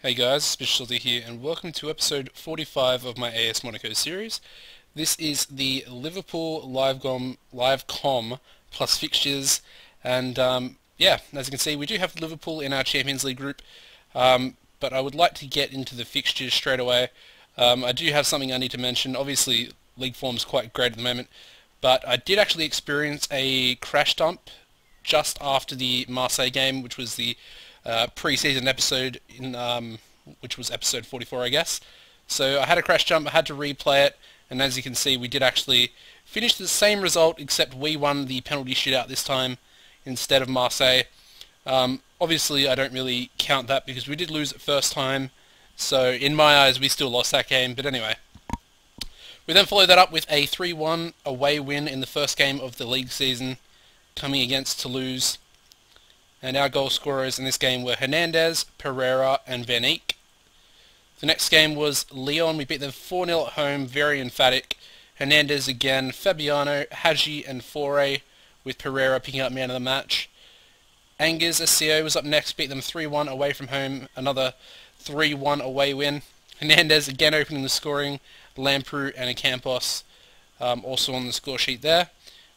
Hey guys, AuspiciousAussie here, and welcome to episode 45 of my AS Monaco series. This is the Liverpool live com plus fixtures, and yeah, as you can see, we do have Liverpool in our Champions League group, but I would like to get into the fixtures straight away. I do have something I need to mention. Obviously, league form's quite great at the moment, but I did actually experience a crash dump just after the Marseille game, which was the pre-season episode which was episode 44, I guess. So I had a crash jump, I had to replay it, and as you can see, we did actually finish the same result, except we won the penalty shootout this time instead of Marseille. Obviously, I don't really count that because we did lose it first time, so in my eyes, we still lost that game, but anyway. We then followed that up with a 3-1 away win in the first game of the league season, coming against Toulouse. And our goal scorers in this game were Hernandez, Pereira and Van Eyck. The next game was Lyon. We beat them 4-0 at home, very emphatic. Hernandez again, Fabiano, Hadji and Faure, with Pereira picking up man of the match. Angers SCO was up next, beat them 3-1 away from home, another 3-1 away win. Hernandez again opening the scoring, Lamprou and Ocampos also on the score sheet there.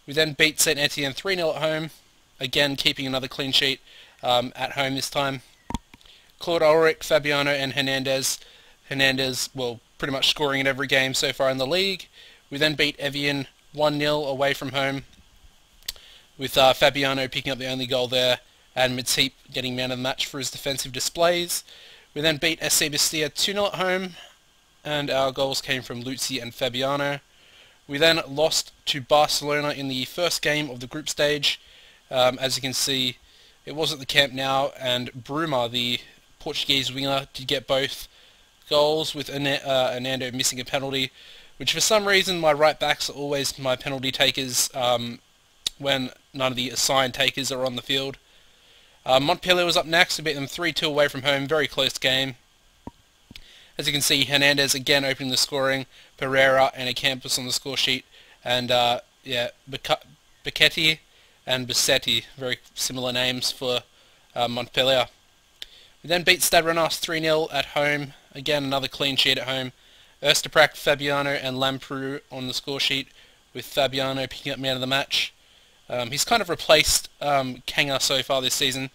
We then beat St Etienne 3-0 at home, again keeping another clean sheet at home this time. Claude Ulrich, Fabiano and Hernandez. Hernandez, well, pretty much scoring in every game so far in the league. We then beat Evian 1-0 away from home, with Fabiano picking up the only goal there, and Matip getting man of the match for his defensive displays. We then beat SC Bastia 2-0 at home, and our goals came from Luzzi and Fabiano. We then lost to Barcelona in the first game of the group stage. As you can see, it was at the Camp Nou, and Bruma, the Portuguese winger, did get both goals, with Hernando missing a penalty, which for some reason my right backs are always my penalty takers when none of the assigned takers are on the field. Montpellier was up next. We beat them 3-2 away from home, very close game. As you can see, Hernandez again opening the scoring, Pereira and Ocampos on the score sheet, and yeah, Becchetti and Bassetti, very similar names for Montpellier. We then beat Stade Rennais 3-0 at home, again another clean sheet at home. Ersteprak, Fabiano and Lamprou on the score sheet, with Fabiano picking up man of the match. He's kind of replaced Kanga so far this season.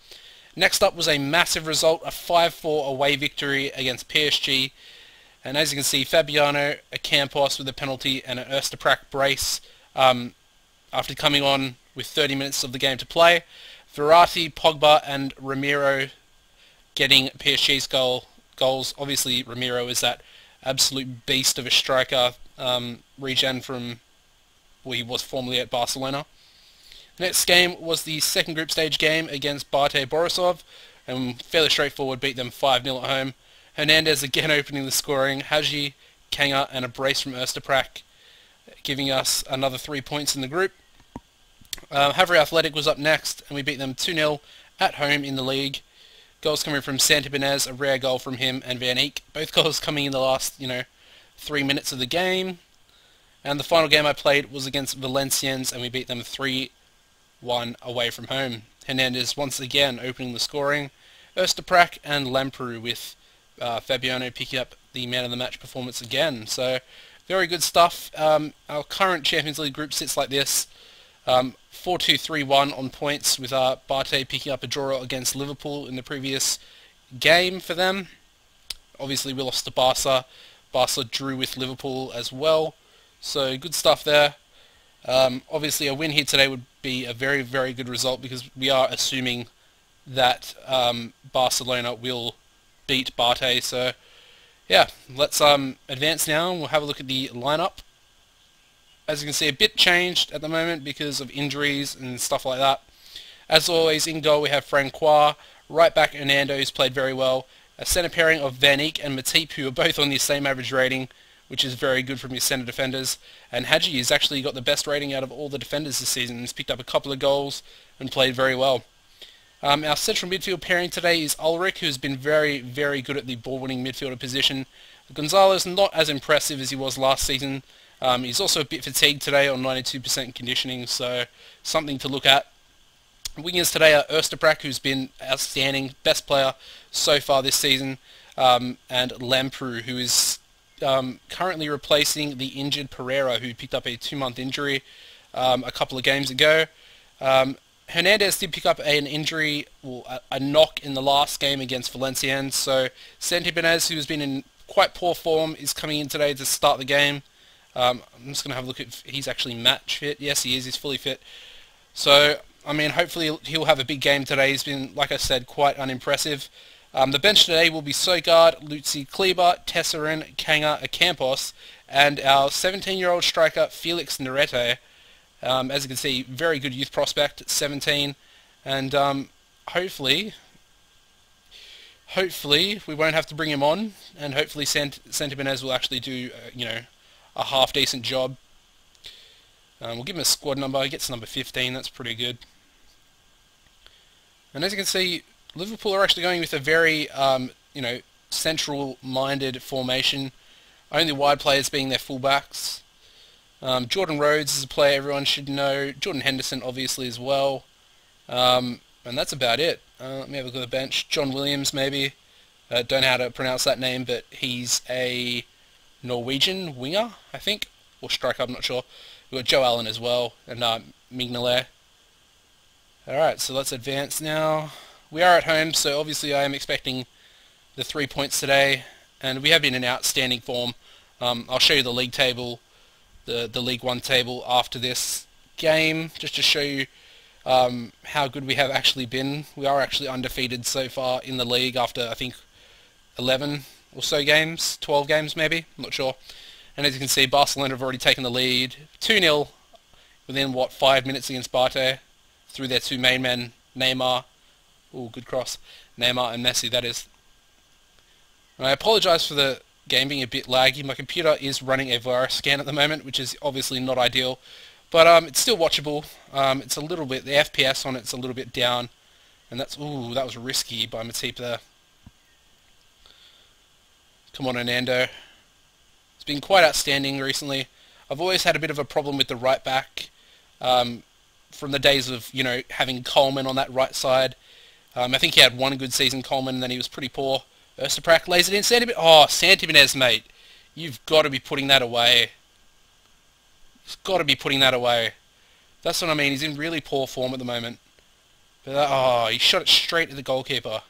Next up was a massive result, a 5-4 away victory against PSG. And as you can see, Fabiano, Ocampos with a penalty and an Ersteprak brace after coming on with 30 minutes of the game to play. Verratti, Pogba and Ramiro getting PSG's goals. Obviously, Ramiro is that absolute beast of a striker, regen from where he was formerly at Barcelona. The next game was the second group stage game against Bate Borisov, and fairly straightforward, beat them 5-0 at home. Hernandez again opening the scoring, Hadji, Kanga and a brace from Ersteprak, giving us another 3 points in the group. Havre Athletic was up next, and we beat them 2-0 at home in the league. Goals coming from Santibonez, a rare goal from him, and Van Eyck. Both goals coming in the last, 3 minutes of the game. And the final game I played was against Valenciennes, and we beat them 3-1 away from home. Hernandez once again opening the scoring. Ersteprak and Lamprou, with Fabiano picking up the man of the match performance again. So, very good stuff. Our current Champions League group sits like this. 4-2-3-1 on points, with Bate picking up a draw against Liverpool in the previous game for them. Obviously we lost to Barca. Barca drew with Liverpool as well. So good stuff there. Obviously a win here today would be a very, very good result, because we are assuming that Barcelona will beat Bate. So yeah, let's advance now and we'll have a look at the lineup. As you can see, a bit changed at the moment because of injuries and stuff like that. As always, in goal we have Francois, right back Hernando, who's played very well, a centre pairing of Van Eyck and Matip, who are both on the same average rating, which is very good from your centre defenders. And Hadji has actually got the best rating out of all the defenders this season. He's picked up a couple of goals and played very well. Our central midfield pairing today is Ulrich, who's been very, very good at the ball-winning midfielder position. Gonzalez, not as impressive as he was last season. He's also a bit fatigued today on 92% conditioning, so something to look at. Wingers today are Ersteprak, who's been outstanding, best player so far this season. and Lamprou, who is currently replacing the injured Pereira, who picked up a 2-month injury a couple of games ago. Hernandez did pick up an injury, well, a knock in the last game against Valenciennes, so Santi Benez, who has been in quite poor form, is coming in today to start the game. I'm just going to have a look if he's actually match fit. Yes, he is. He's fully fit. So, I mean, hopefully he'll have a big game today. He's been, like I said, quite unimpressive. The bench today will be Sogard, Lutzi Kleber, Tesserin, Kanga, Acampos, and our 17-year-old striker Felix Nerete. As you can see, very good youth prospect, 17, and hopefully we won't have to bring him on, and hopefully Santi Benez will actually do, a half-decent job. We'll give him a squad number. He gets number 15. That's pretty good. And as you can see, Liverpool are actually going with a very, central-minded formation. Only wide players being their fullbacks. Jordan Rhodes is a player everyone should know. Jordan Henderson, obviously, as well. And that's about it. Let me have a look at the bench. John Williams, maybe. Don't know how to pronounce that name, but he's a Norwegian winger, I think. Or striker, I'm not sure. We've got Joe Allen as well, and Mignolet. Alright, so let's advance now. We are at home, so obviously I am expecting the 3 points today, and we have been in outstanding form. I'll show you the league table, the League One table after this game, just to show you how good we have actually been. We are actually undefeated so far in the league after, I think, 11 or so games, 12 games maybe, I'm not sure. And as you can see, Barcelona have already taken the lead, 2-0 within, 5 minutes against Barté, through their two main men, Neymar, ooh, good cross, Neymar and Messi, that is. And I apologise for the game being a bit laggy. My computer is running a virus scan at the moment, which is obviously not ideal, but it's still watchable. It's a little bit, the FPS on it's a little bit down, and that's, ooh, that was risky by Matip there. Come on, Hernando. It's been quite outstanding recently. I've always had a bit of a problem with the right back from the days of, having Coleman on that right side. I think he had one good season, Coleman, and then he was pretty poor. Ersteprak lays it in. Santi Benez, mate. You've got to be putting that away. He's got to be putting that away. That's what I mean. He's in really poor form at the moment. But, he shot it straight at the goalkeeper.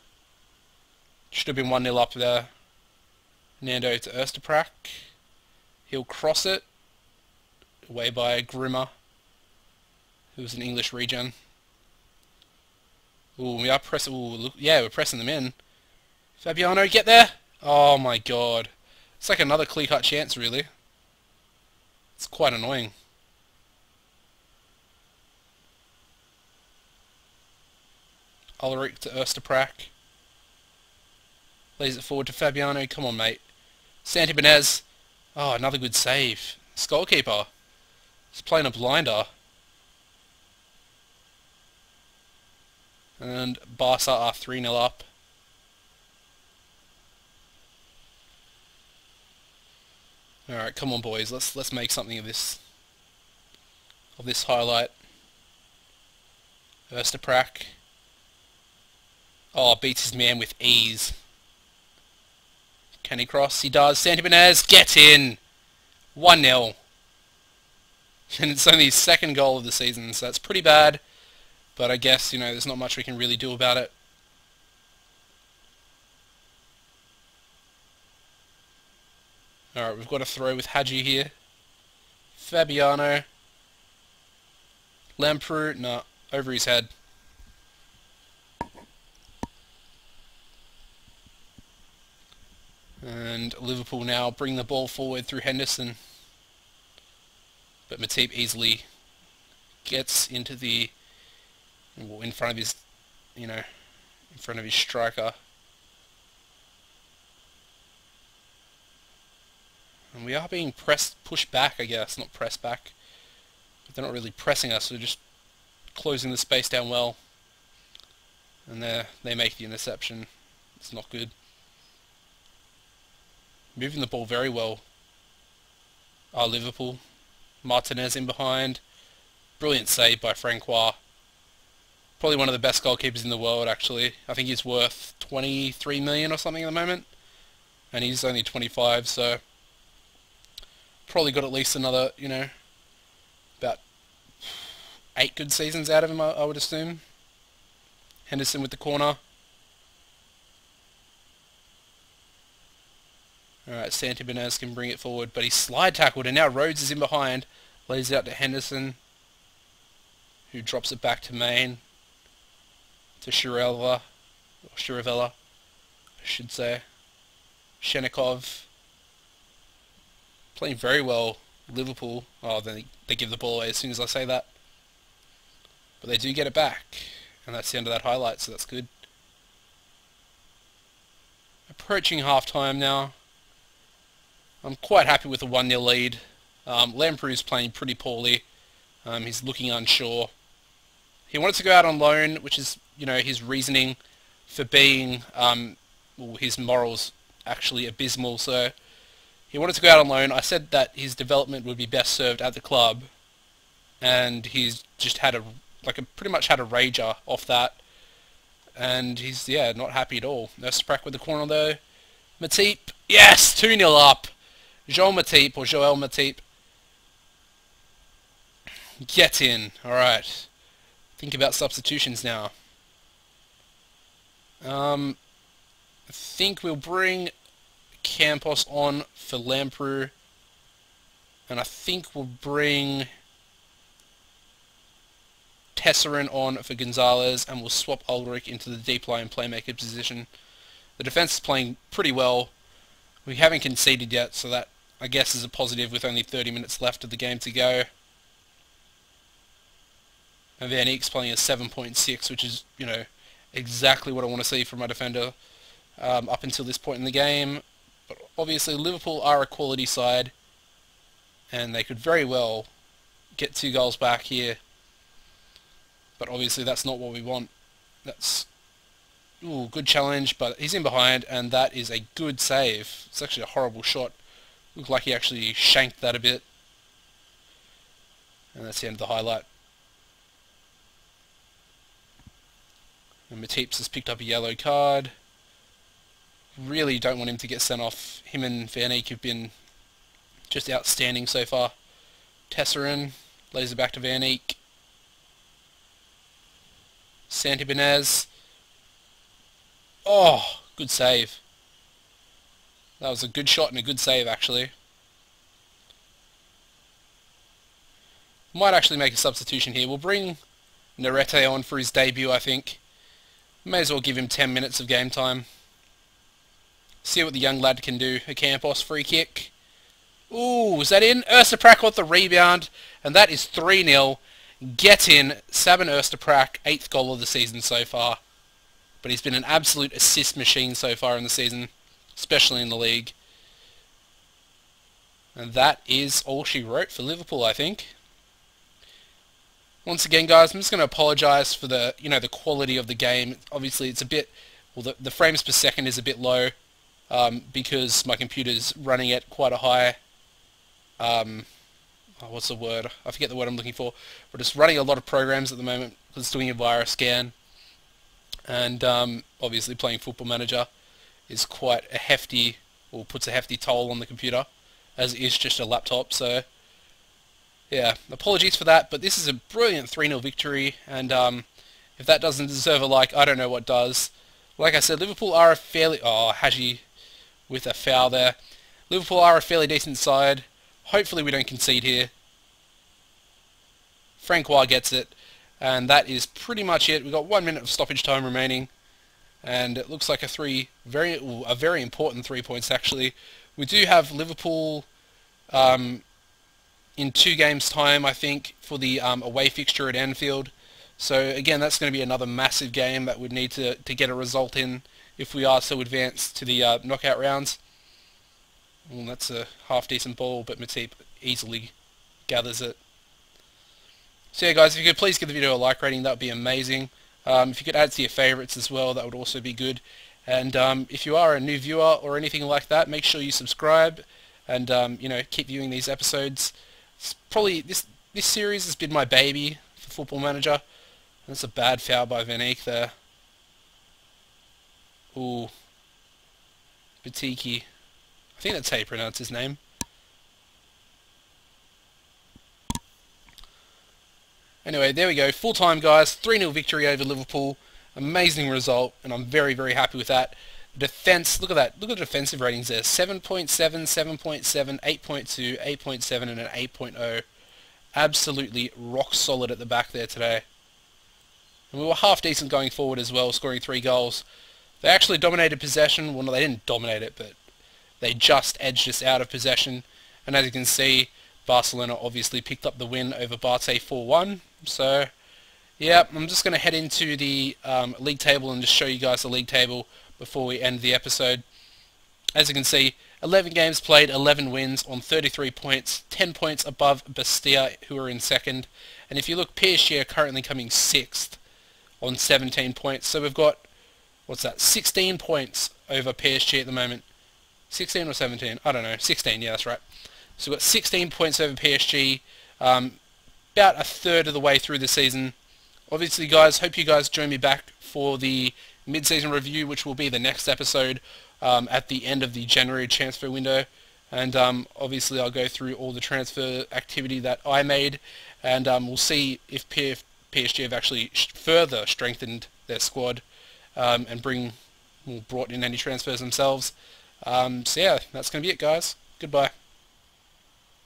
Should have been 1-0 up there. Nando to Ersteprak. He'll cross it. Away by Grimmer, who's an English regen. Ooh, we are pressing. Ooh, look, yeah, we're pressing them in. Fabiano, get there! Oh my god. It's like another clear-cut chance, really. It's quite annoying. Ulrich to Ersteprak. Lays it forward to Fabiano. Come on, mate. Santi Benez. Oh, another good save. This goalkeeper. He's playing a blinder. And Barca are 3-0 up. Alright, come on boys, let's make something of this highlight. Ersteprak. Oh, beats his man with ease. Can he cross? He does. Santi Benez, get in! 1-0. And it's only his second goal of the season, so that's pretty bad. But I guess, there's not much we can really do about it. Alright, we've got a throw with Hadji here. Fabiano. Lamprou, no, over his head. And Liverpool now bring the ball forward through Henderson. But Matip easily gets into in front of his, in front of his striker. And we are being pushed back, I guess, not pressed back. But they're not really pressing us, so they're just closing the space down well. And they make the interception. It's not good. Moving the ball very well. Liverpool. Martinez in behind. Brilliant save by Francois. Probably one of the best goalkeepers in the world, actually. I think he's worth 23 million or something at the moment. and he's only 25, so probably got at least another, about 8 good seasons out of him, I would assume. Henderson with the corner. Alright, Santibonez can bring it forward, but he's slide tackled, and now Rhodes is in behind. Lays it out to Henderson, who drops it back to Main. To Shirella, or Shiravella, I should say. Shenikov. Playing very well, Liverpool. Oh, then they give the ball away as soon as I say that. But they do get it back, and that's the end of that highlight, so that's good. Approaching half-time now. I'm quite happy with a 1-0 lead. Lamprey's playing pretty poorly. He's looking unsure. He wanted to go out on loan, which is, his reasoning for being, his morals actually abysmal, so he wanted to go out on loan. I said that his development would be best served at the club, and he's just had pretty much had a rager off that, and he's, not happy at all. Osterprak with the corner though. Matip, yes, 2-0 up. Joel Matip, get in. Alright. Think about substitutions now. I think we'll bring Campos on for Lamprey, and I think we'll bring Tesserin on for Gonzalez, and we'll swap Ulrich into the deep line playmaker position. The defense is playing pretty well. We haven't conceded yet, so that, I guess, is a positive with only 30 minutes left of the game to go. And Van Eek's playing a 7.6, which is, exactly what I want to see from my defender up until this point in the game. But obviously Liverpool are a quality side, and they could very well get 2 goals back here. But obviously that's not what we want. That's good challenge, but he's in behind, and that is a good save. It's actually a horrible shot. Looked like he actually shanked that a bit. And that's the end of the highlight. And Matip's has picked up a yellow card. Really don't want him to get sent off. Him and Van Eek have been just outstanding so far. Tesserin lays it back to Van Eek. Santibonez. Oh, good save. That was a good shot and a good save, actually. Might actually make a substitution here. We'll bring Narete on for his debut, I think. May as well give him 10 minutes of game time. See what the young lad can do. A Campos free kick. Ooh, is that in? Osterprak with the rebound, and that is 3-0. Get in. Sabin Osterprak, 8th goal of the season so far. But he's been an absolute assist machine so far in the season, especially in the league. And that is all she wrote for Liverpool, I think. Once again, guys, I'm just going to apologise for the, the quality of the game. Obviously, it's a bit, well, the frames per second is a bit low because my computer's running at quite a high, what's the word? I forget the word I'm looking for. But it's running a lot of programs at the moment because it's doing a virus scan. And obviously playing Football Manager is quite a hefty, or puts a hefty toll on the computer, as it is just a laptop, so yeah, apologies for that, but this is a brilliant 3-0 victory, and if that doesn't deserve a like, I don't know what does. Like I said, Liverpool are a fairly... Oh, Haji with a foul there. Liverpool are a fairly decent side. Hopefully we don't concede here. Francois gets it, and that is pretty much it. We've got 1 minute of stoppage time remaining, and it looks like a very important 3 points, actually. We do have Liverpool in 2 games' time, I think, for the away fixture at Anfield. So again, that's going to be another massive game that we'd need to get a result in if we are so advanced to the knockout rounds. Well, that's a half-decent ball, but Matip easily gathers it. So yeah, guys, if you could please give the video a like rating, that would be amazing. If you could add it to your favourites as well, that would also be good. And if you are a new viewer or anything like that, make sure you subscribe and keep viewing these episodes. It's probably this series has been my baby for Football Manager. That's a bad foul by Van Eek there. Ooh, Batiki. I think that's how you pronounce his name. Anyway, there we go. Full time, guys. 3-0 victory over Liverpool. Amazing result, and I'm very, very happy with that. Defense, look at that. Look at the defensive ratings there. 7.7, 7.7, 8.2, 8.7, and an 8.0. Absolutely rock solid at the back there today. And we were half decent going forward as well, scoring 3 goals. They actually dominated possession. Well, no, they didn't dominate it, but they just edged us out of possession. And as you can see, Barcelona obviously picked up the win over Barça 4-1. So, yeah, I'm just going to head into the league table and just show you guys the league table before we end the episode. As you can see, 11 games played, 11 wins on 33 points, 10 points above Bastia, who are in second. And if you look, PSG are currently coming 6th on 17 points. So we've got, what's that, 16 points over PSG at the moment. 16 or 17? I don't know. 16, yeah, that's right. So we've got 16 points over PSG, about a third of the way through the season. Obviously, guys, hope you guys join me back for the mid-season review, which will be the next episode at the end of the January transfer window. And obviously, I'll go through all the transfer activity that I made, and we'll see if PSG have actually further strengthened their squad and brought in any transfers themselves. So yeah, that's going to be it, guys. Goodbye.